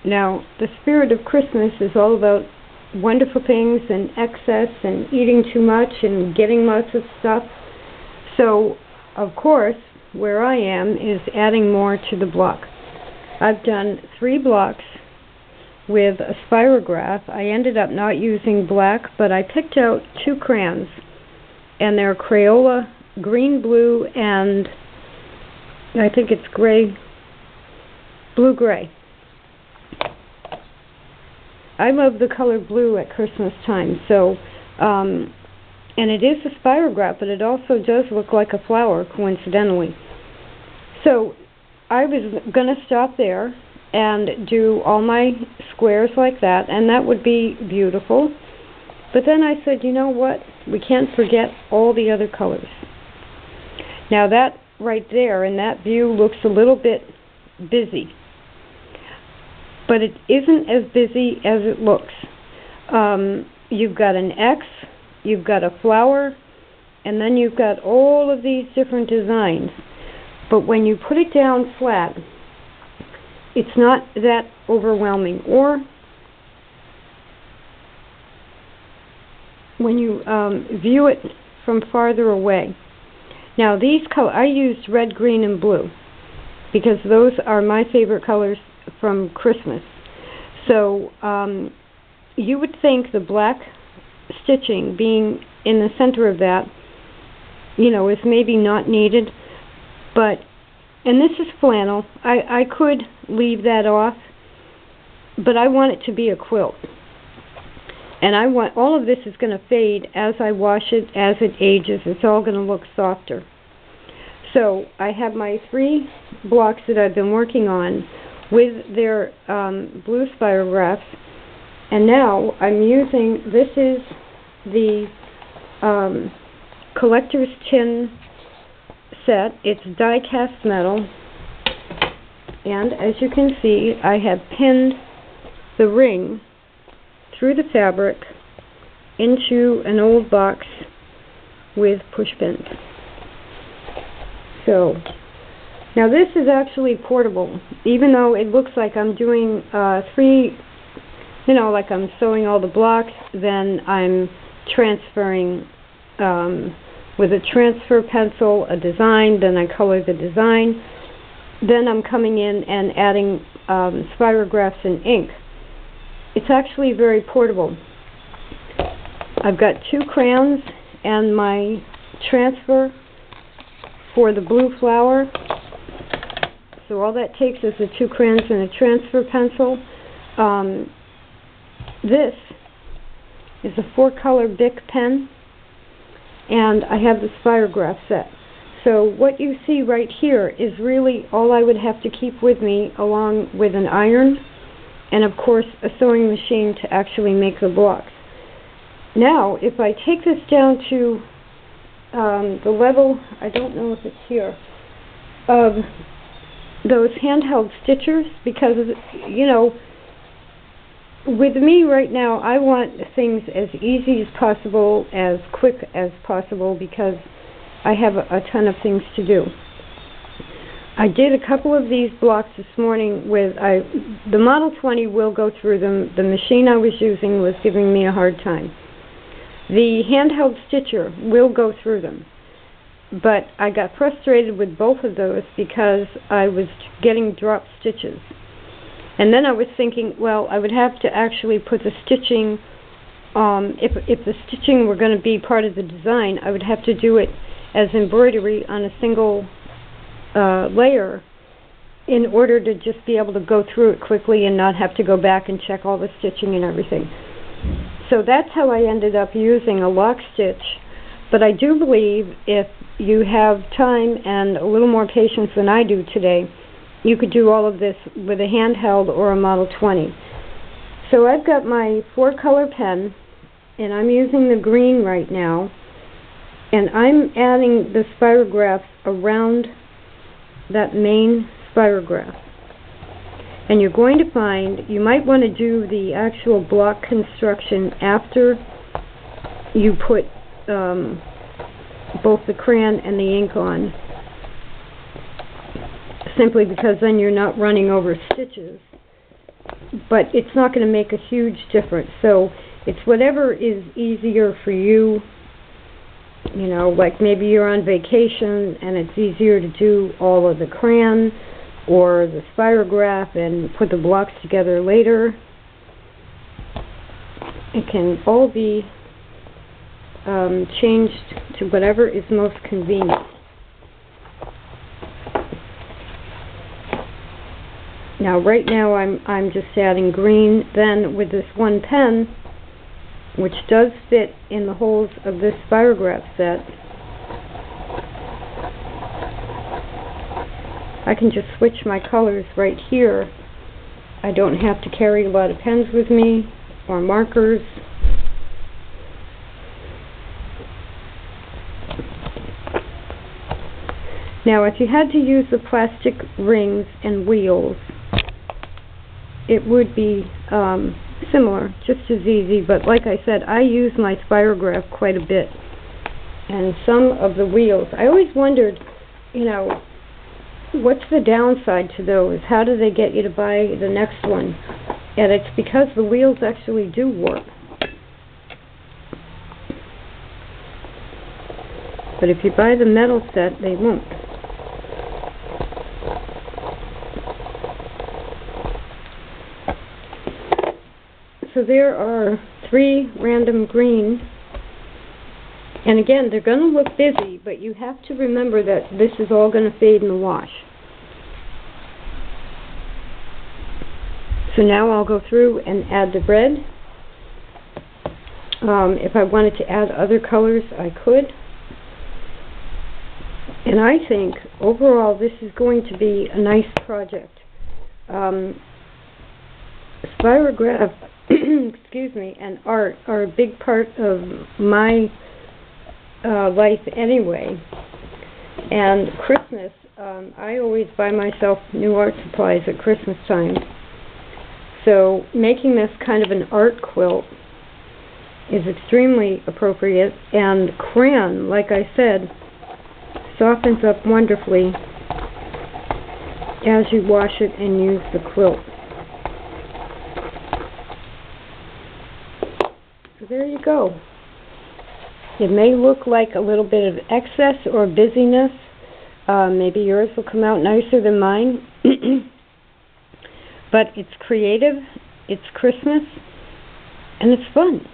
Now, the spirit of Christmas is all about wonderful things and excess and eating too much and getting lots of stuff. So, of course, where I am is adding more to the block. I've done 3 blocks with a Spirograph. I ended up not using black, but I picked out 2 crayons, and they're Crayola green, blue, and I think it's gray, blue-gray. I love the color blue at Christmas time, so, and it is a Spirograph, but it also does look like a flower, coincidentally. So, I was going to stop there and do all my squares like that, and that would be beautiful. But then I said, you know what? We can't forget all the other colors. Now that right there in that view looks a little bit busy, but it isn't as busy as it looks. You've got an X, you've got a flower, and then you've got all of these different designs. But when you put it down flat, it's not that overwhelming. Or when you view it from farther away. Now these colors, I used red, green, and blue because those are my favorite colors from Christmas. So you would think the black stitching being in the center of that, you know, is maybe not needed, but, and this is flannel, I could leave that off, but I want it to be a quilt. And I want, all of this is going to fade as I wash it, as it ages. It's all going to look softer. So I have my 3 blocks that I've been working on with their blue Spirographs. And now I'm using, this is the collector's tin set. It's die-cast metal. And as you can see, I have pinned the ring through the fabric into an old box with push pins. So, now this is actually portable, even though it looks like I'm doing 3, you know, like I'm sewing all the blocks, then I'm transferring with a transfer pencil a design, then I color the design, then I'm coming in and adding Spirographs and ink. It's actually very portable. I've got 2 crayons and my transfer for the blue flower. So all that takes is the 2 crayons and a transfer pencil. This is a 4-color Bic pen, and I have the Spirograph set. So what you see right here is really all I would have to keep with me, along with an iron and of course a sewing machine to actually make the blocks. Now if I take this down to the level, I don't know if it's here, of those handheld stitchers, because, you know, with me right now I want things as easy as possible, as quick as possible, because I have a ton of things to do. I did a couple of these blocks this morning with, the Model 20 will go through them. The machine I was using was giving me a hard time. The handheld stitcher will go through them. But I got frustrated with both of those because I was getting drop stitches. And then I was thinking, well, I would have to actually put the stitching, if the stitching were going to be part of the design, I would have to do it as embroidery on a single layer in order to just be able to go through it quickly and not have to go back and check all the stitching and everything. So that's how I ended up using a lock stitch. But I do believe if you have time and a little more patience than I do today, you could do all of this with a handheld or a Model 20. So I've got my 4-color pen, and I'm using the green right now, and I'm adding the Spirographs around that main Spirograph. And you're going to find, you might want to do the actual block construction after you put both the crayon and the ink on, simply because then you're not running over stitches. but it's not going to make a huge difference. So it's whatever is easier for you. You know, like maybe you're on vacation and it's easier to do all of the crayon or the Spirograph and put the blocks together later. It can all be changed to whatever is most convenient. Now, right now I'm just adding green. Then with this one pen, which does fit in the holes of this Spirograph set, I can just switch my colors right here. I don't have to carry a lot of pens with me or markers. Now, if you had to use the plastic rings and wheels, it would be similar, just as easy, but like I said, I use my Spirograph quite a bit. And some of the wheels, I always wondered, you know, what's the downside to those? How do they get you to buy the next one? And it's because the wheels actually do work. But if you buy the metal set, they won't. So there are 3 random green, and again, they're going to look busy, but you have to remember that this is all going to fade in the wash. So now I'll go through and add the red. If I wanted to add other colors, I could. And I think overall this is going to be a nice project. Spirograph excuse me, and art are a big part of my life anyway. And Christmas, I always buy myself new art supplies at Christmas time. So making this kind of an art quilt is extremely appropriate, and crayon, like I said, softens up wonderfully as you wash it and use the quilt. So there you go. It may look like a little bit of excess or busyness. Maybe yours will come out nicer than mine. But it's creative, it's Christmas, and it's fun.